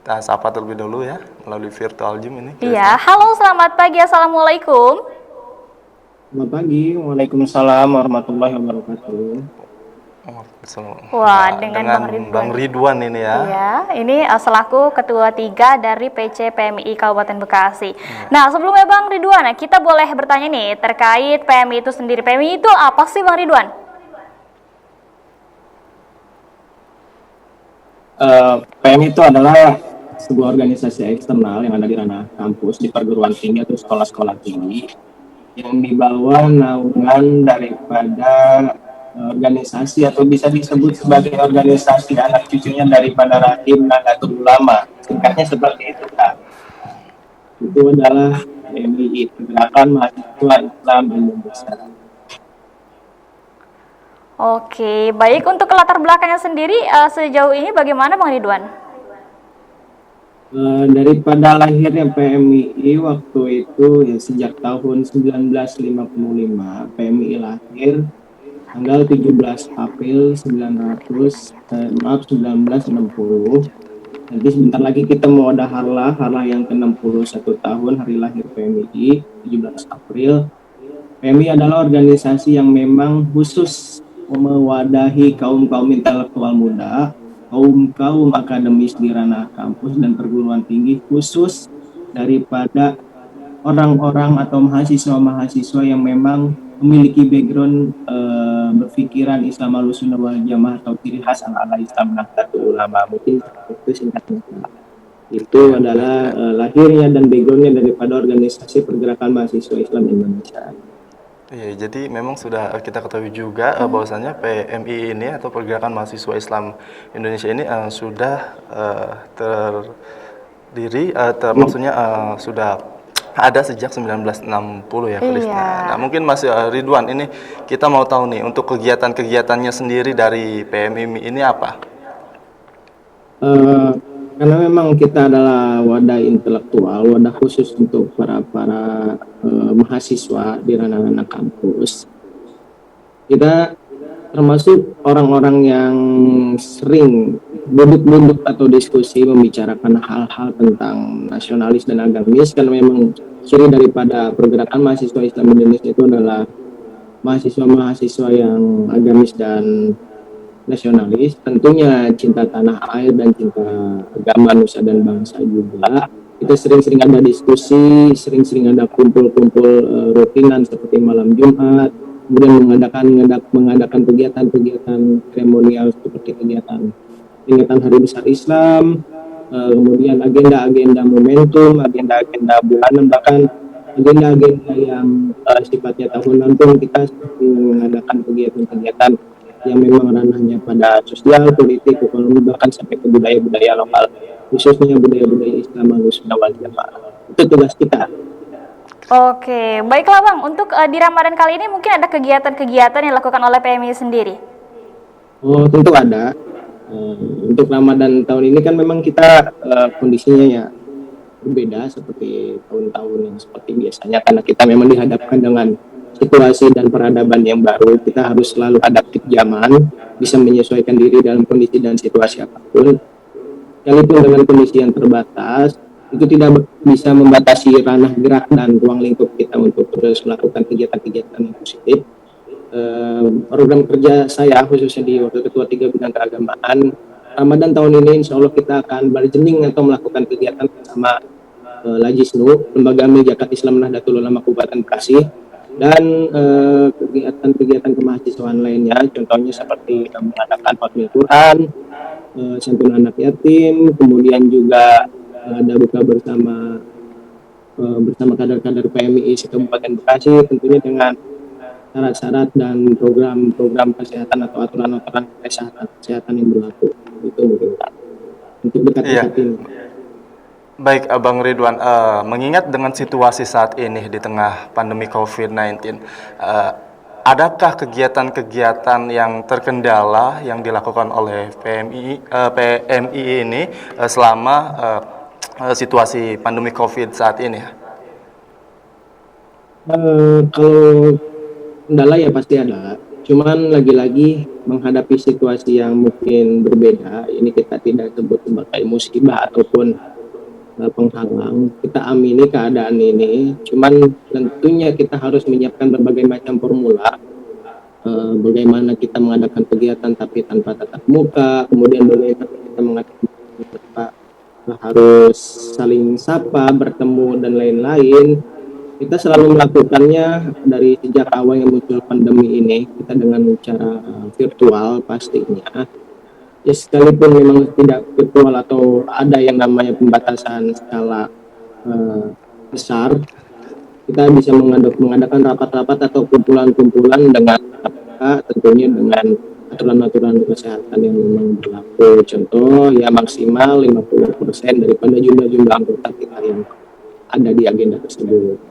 Kita sapa terlebih dulu ya melalui virtual Zoom ini. Iya, halo selamat pagi, assalamualaikum. Selamat pagi, Waalaikumsalam warahmatullahi wabarakatuh. Oh, Wah, dengan dengan Bang Ridwan. Bang Ridwan ini ya. Iya, ini selaku Ketua 3 dari PC PMI Kabupaten Bekasi. Nah, sebelumnya Bang Ridwan, kita boleh bertanya nih terkait PMI itu sendiri. PMI itu apa sih Bang Ridwan? PMI itu adalah sebuah organisasi eksternal yang ada di ranah kampus, di perguruan tinggi atau sekolah-sekolah tinggi, yang di bawah naungan daripada organisasi atau bisa disebut sebagai organisasi anak cucunya daripada Rahim Nahdlatul Ulama. Singkatnya seperti itu, Kak. Itu adalah PMI, Gerakan Mahasiswa Islam Indonesia. Oke, baik, untuk latar belakangnya sendiri sejauh ini bagaimana Bang Ridwan? Daripada lahirnya PMII waktu itu ya sejak tahun 1955, PMII lahir tanggal 17 April 1960. Nanti sebentar lagi kita mau ada harlah yang ke-61 tahun hari lahir PMII, 17 April. PMII adalah organisasi yang memang khusus mewadahi kaum-kaum intelektual muda, kaum akademis di ranah kampus dan perguruan tinggi, khusus daripada orang-orang atau mahasiswa-mahasiswa yang memang memiliki background berpikiran Islam Ahlussunnah wal Jamaah atau ciri khas ala Islam Nahdlatul Ulama. Mungkin itu singkatnya. Itu adalah lahirnya dan backgroundnya daripada organisasi Pergerakan Mahasiswa Islam Indonesia. Iya, jadi memang sudah kita ketahui juga bahwasannya PMI ini atau Pergerakan Mahasiswa Islam Indonesia ini sudah terdiri, maksudnya sudah ada sejak 1960 ya, Krisna. Iya. Nah, mungkin Mas Ridwan ini kita mau tahu nih untuk kegiatan-kegiatannya sendiri dari PMI ini apa? Karena memang kita adalah wadah intelektual, wadah khusus untuk para mahasiswa di ranah-ranah kampus. Kita termasuk orang-orang yang sering duduk-duduk atau diskusi membicarakan hal-hal tentang nasionalis dan agamis, karena memang ciri daripada Pergerakan Mahasiswa Islam Indonesia itu adalah mahasiswa-mahasiswa yang agamis dan nasionalis, tentunya cinta tanah air dan cinta agama, nusa dan bangsa juga. Kita sering-sering ada diskusi, sering-sering ada kumpul-kumpul rutinan seperti malam Jumat, kemudian mengadakan kegiatan-kegiatan seremonial seperti kegiatan peringatan Hari Besar Islam, kemudian agenda-agenda momentum, agenda-agenda bulanan, bahkan agenda-agenda yang sifatnya tahunan pun kita mengadakan kegiatan-kegiatan yang memang ranahnya pada sosial, politik, ekonomi, bahkan sampai ke budaya-budaya lokal, khususnya budaya-budaya Islam Ahlussunnah wal Jamaah. Itu tugas kita. Oke, baiklah Bang, untuk di Ramadan kali ini mungkin ada kegiatan-kegiatan yang dilakukan oleh PMI sendiri? Oh, tentu ada. Untuk Ramadan tahun ini kan memang kita kondisinya ya berbeda seperti tahun-tahun yang seperti biasanya, karena kita memang dihadapkan dengan situasi dan peradaban yang baru. Kita harus selalu adaptif zaman, bisa menyesuaikan diri dalam kondisi dan situasi apapun. Sekalipun dengan kondisi yang terbatas, itu tidak bisa membatasi ranah gerak dan ruang lingkup kita untuk terus melakukan kegiatan-kegiatan yang positif. Program kerja saya khususnya di Wakil Ketua 3 Bidang Keagamaan, Ramadan tahun ini insya Allah kita akan berjening atau melakukan kegiatan bersama Lajisnu, Lembaga Amil Zakat Islam Nahdlatul Ulama Kabupaten Bekasi, dan kegiatan-kegiatan kemahasiswaan lainnya, contohnya seperti mengadakan Fatmil Quran, santunan anak yatim, kemudian juga ada buka bersama kader-kader PMI Kabupaten Bekasi, tentunya dengan syarat-syarat dan program-program kesehatan atau aturan-aturan kesehatan yang berlaku. Itu mungkin untuk dekat-dekat ini. Baik, Bang Ridwan, mengingat dengan situasi saat ini di tengah pandemi COVID-19, adakah kegiatan-kegiatan yang terkendala yang dilakukan oleh PMI ini selama situasi pandemi COVID saat ini? Kalau kendala ya pasti ada. Cuman lagi-lagi menghadapi situasi yang mungkin berbeda, ini kita tidak sebut sebagai musibah ataupun penghalang. Kita amini keadaan ini, cuman tentunya kita harus menyiapkan berbagai macam formula. Bagaimana kita mengadakan kegiatan tapi tanpa tatap muka, kemudian bagaimana kita mengadakan tanpa harus saling sapa, bertemu dan lain-lain. Kita selalu melakukannya dari sejak awal yang muncul pandemi ini, kita dengan cara virtual pastinya. Ya sekalipun memang tidak virtual atau ada yang namanya pembatasan skala besar, kita bisa mengadakan rapat-rapat atau kumpulan-kumpulan dengan tentunya dengan aturan-aturan kesehatan yang memang berlaku. Contoh ya maksimal 50% daripada jumlah anggota kita yang ada di agenda tersebut.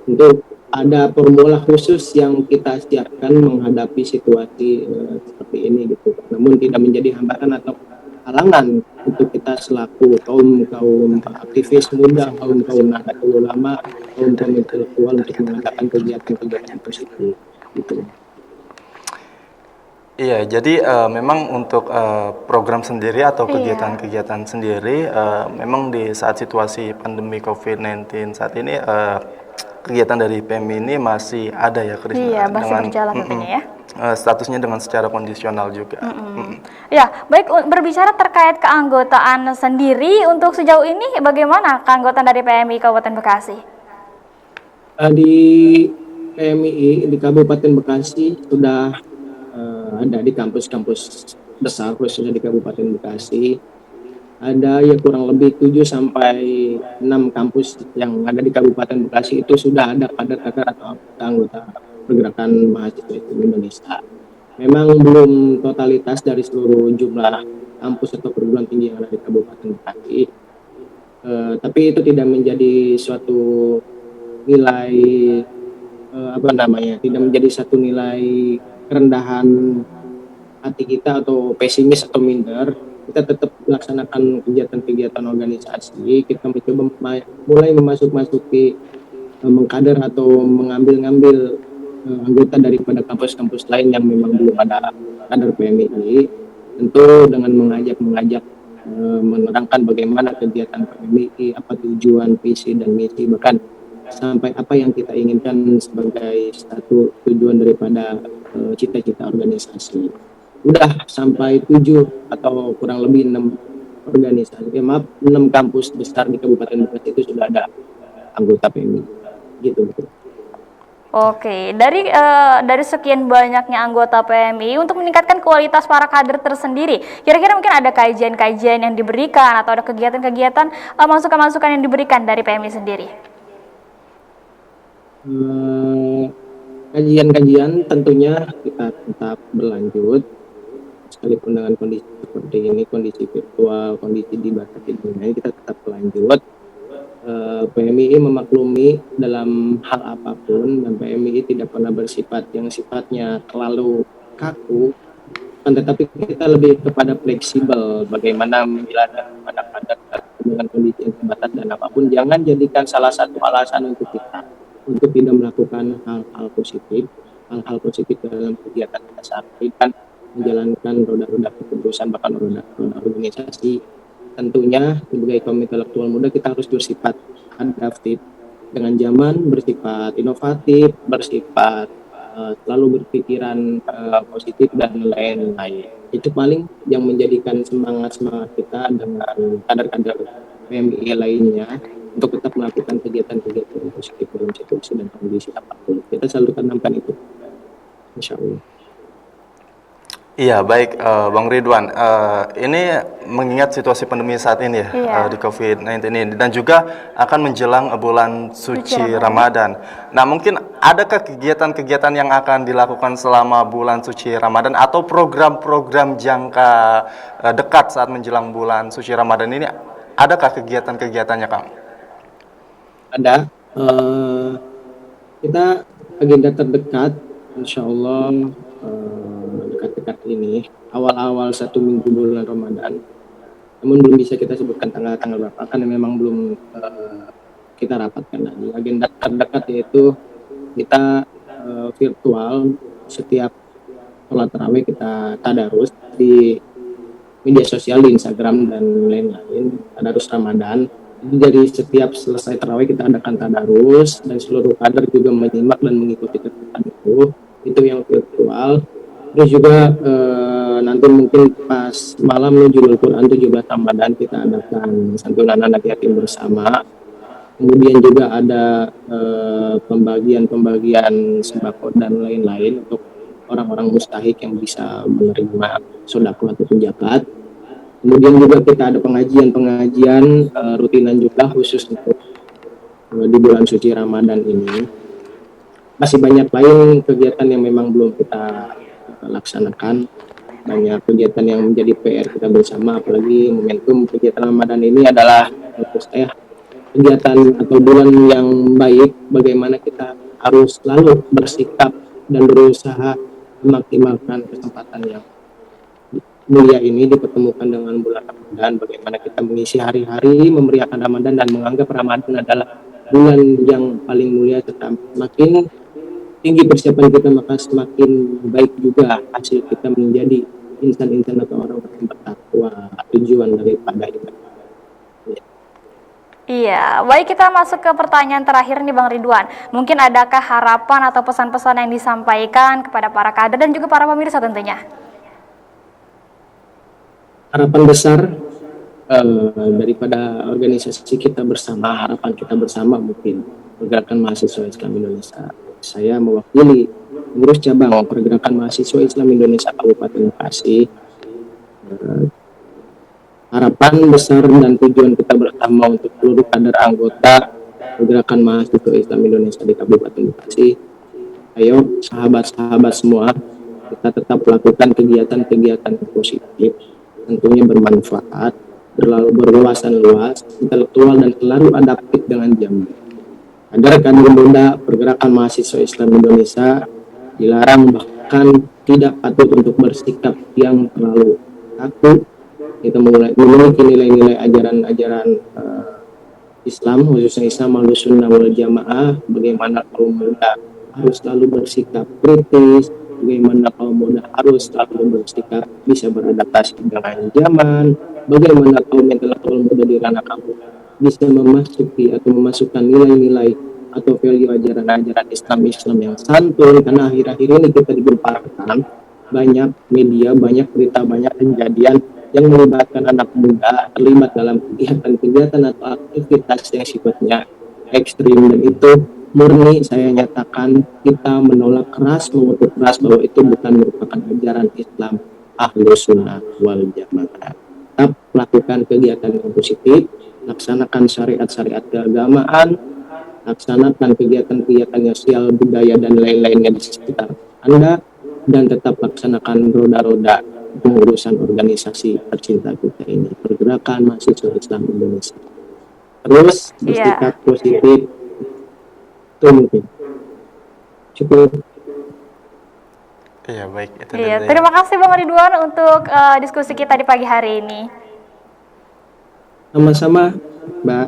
Untuk ada formula khusus yang kita siapkan menghadapi situasi seperti ini gitu. Namun tidak menjadi hambatan atau halangan untuk kita selaku kaum aktivis muda, kaum nahdlatul ulama, kaum intelektual untuk mengadakan kegiatan-kegiatan positif gitu. Iya, jadi memang untuk program sendiri atau kegiatan-kegiatan sendiri, memang di saat situasi pandemi COVID-19 saat ini, kegiatan dari PMI ini masih ada ya, Chris? Iya, masih berjalan tentunya ya. Statusnya dengan secara kondisional juga. Ya, baik, berbicara terkait keanggotaan sendiri, untuk sejauh ini bagaimana keanggotaan dari PMI Kabupaten Bekasi? Di PMI di Kabupaten Bekasi sudah ada di kampus-kampus besar, khususnya di Kabupaten Bekasi. Ada ya kurang lebih 7 sampai 6 kampus yang ada di Kabupaten Bekasi itu sudah ada kader-kader atau anggota pergerakan mahasiswa Islam Indonesia. Memang belum totalitas dari seluruh jumlah kampus atau perguruan tinggi yang ada di Kabupaten Bekasi, tapi itu tidak menjadi suatu nilai tidak menjadi satu nilai kerendahan hati kita atau pesimis atau minder. Kita tetap melaksanakan kegiatan-kegiatan organisasi. Kita mencoba mulai masuki mengkader atau mengambil anggota daripada kampus-kampus lain yang memang belum ada kader PMI. Tentu dengan mengajak menerangkan bagaimana kegiatan PMI, apa tujuan, visi dan misi, bahkan sampai apa yang kita inginkan sebagai satu tujuan daripada cita-cita organisasi. Udah sampai 7 atau kurang lebih 6 organisasi, 6 kampus besar di Kabupaten Bekasi itu sudah ada anggota PMI gitu. Oke, dari sekian banyaknya anggota PMI, untuk meningkatkan kualitas para kader tersendiri, kira-kira mungkin ada kajian-kajian yang diberikan atau ada kegiatan-kegiatan, masukan-masukan yang diberikan dari PMI sendiri? Kajian-kajian tentunya kita tetap berlanjut, sekalipun dengan kondisi seperti ini, kondisi virtual, kondisi dibatasi dunia, kita tetap berlanjut. PMI memaklumi dalam hal apapun, dan PMI tidak pernah bersifat yang sifatnya terlalu kaku, tetapi kita lebih kepada fleksibel, bagaimana menjalankan dengan kondisi yang terbatas dan apapun. Jangan jadikan salah satu alasan untuk kita untuk tidak melakukan hal-hal positif dalam kegiatan kita sampaikan, menjalankan roda-roda kepengurusan, bahkan roda organisasi. Tentunya sebagai kaum intelektual muda kita harus bersifat adaptif dengan zaman, bersifat inovatif, bersifat selalu berpikiran positif dan lain-lain. Itu paling yang menjadikan semangat kita dengan kader-kader PMI lainnya untuk tetap melakukan kegiatan-kegiatan positif dalam situasi dan kondisi apapun. Kita selalu tanamkan itu, insya Allah. Iya, baik, Bang Ridwan. Ini mengingat situasi pandemi saat ini ya, di COVID-19 ini, dan juga akan menjelang bulan suci Ramadan. Nah, mungkin adakah kegiatan-kegiatan yang akan dilakukan selama bulan suci Ramadan atau program-program jangka dekat saat menjelang bulan suci Ramadan ini? Adakah kegiatan-kegiatannya, Kang? Ada. Kita agenda terdekat, insya Allah dekat-dekat ini, awal-awal 1 minggu bulan Ramadan. Namun belum bisa kita sebutkan tanggal berapa, karena memang belum kita rapatkan lagi. Agenda terdekat yaitu kita virtual setiap sholat tarawih, kita tadarus di media sosial, di Instagram dan lain-lain, tadarus Ramadan. Jadi dari setiap selesai tarawih kita adakan tadarus, dan seluruh kader juga menyimak dan mengikuti kegiatan itu yang virtual. Terus juga nanti mungkin pas malam Nuzulul Quran 17 Ramadan kita adakan santunan anak yatim bersama. Kemudian juga ada pembagian sembako dan lain-lain untuk orang-orang mustahik yang bisa menerima sedekah atau zakat. Kemudian juga kita ada pengajian rutinan juga khusus untuk di bulan suci Ramadan ini. Masih banyak lain kegiatan yang memang belum kita laksanakan. Banyak kegiatan yang menjadi PR kita bersama, apalagi momentum kegiatan Ramadan ini adalah menurut saya kegiatan atau bulan yang baik, bagaimana kita harus selalu bersikap dan berusaha memaksimalkan kesempatan yang mulia ini dipertemukan dengan bulan Ramadan, bagaimana kita mengisi hari-hari memeriahkan Ramadan dan menganggap Ramadan adalah bulan yang paling mulia. Serta makin tinggi persiapan kita, maka semakin baik juga hasil kita menjadi insan-insan atau orang-orang yang bertakwa, tujuan daripada ibadah. Iya, baik, kita masuk ke pertanyaan terakhir nih Bang Ridwan. Mungkin adakah harapan atau pesan-pesan yang disampaikan kepada para kader dan juga para pemirsa tentunya? Harapan besar daripada organisasi kita bersama, harapan kita bersama mungkin Pergerakan Mahasiswa Islam Indonesia. Saya mewakili pengurus cabang Pergerakan Mahasiswa Islam Indonesia Kabupaten Bekasi. Harapan besar dan tujuan kita bersama untuk seluruh kader anggota Pergerakan Mahasiswa Islam Indonesia di Kabupaten Bekasi. Ayo sahabat-sahabat semua, kita tetap lakukan kegiatan-kegiatan yang positif, tentunya bermanfaat, berwawasan luas, intelektual, dan selalu adaptif dengan zaman. Agar kader muda Pergerakan Mahasiswa Islam Indonesia dilarang bahkan tidak patut untuk bersikap yang terlalu kaku. Kita memiliki nilai-nilai ajaran-ajaran Islam, khususnya Islam Ahlussunnah wal Jamaah. Bagaimana kaum muda harus selalu bersikap kritis, bagaimana kaum muda harus selalu bersikap bisa beradaptasi dengan zaman, bagaimana kaum intelektual muda di ranah kampus bisa memasuki atau memasukkan nilai-nilai atau value ajaran-ajaran Islam yang santun. Karena akhir-akhir ini kita digemparkan banyak media, banyak berita, banyak kejadian yang melibatkan anak muda terlibat dalam kegiatan-kegiatan atau aktivitas yang sifatnya ekstrim, dan itu murni saya nyatakan kita menolak keras, mengutuk keras bahwa itu bukan merupakan ajaran Islam Ahlussunnah wal Jamaah. Tetap lakukan kegiatan yang positif, laksanakan syariat-syariat keagamaan, laksanakan kegiatan-kegiatan sosial, budaya, dan lain-lainnya di sekitar Anda, dan tetap laksanakan roda-roda pengurusan organisasi tercinta kita ini, Pergerakan Mahasiswa Islam Indonesia. Terus bersikap positif, itu mungkin cukup. Iya, baik. Itu Terima kasih Bang Ridwan untuk diskusi kita di pagi hari ini. Sama-sama, Mbak.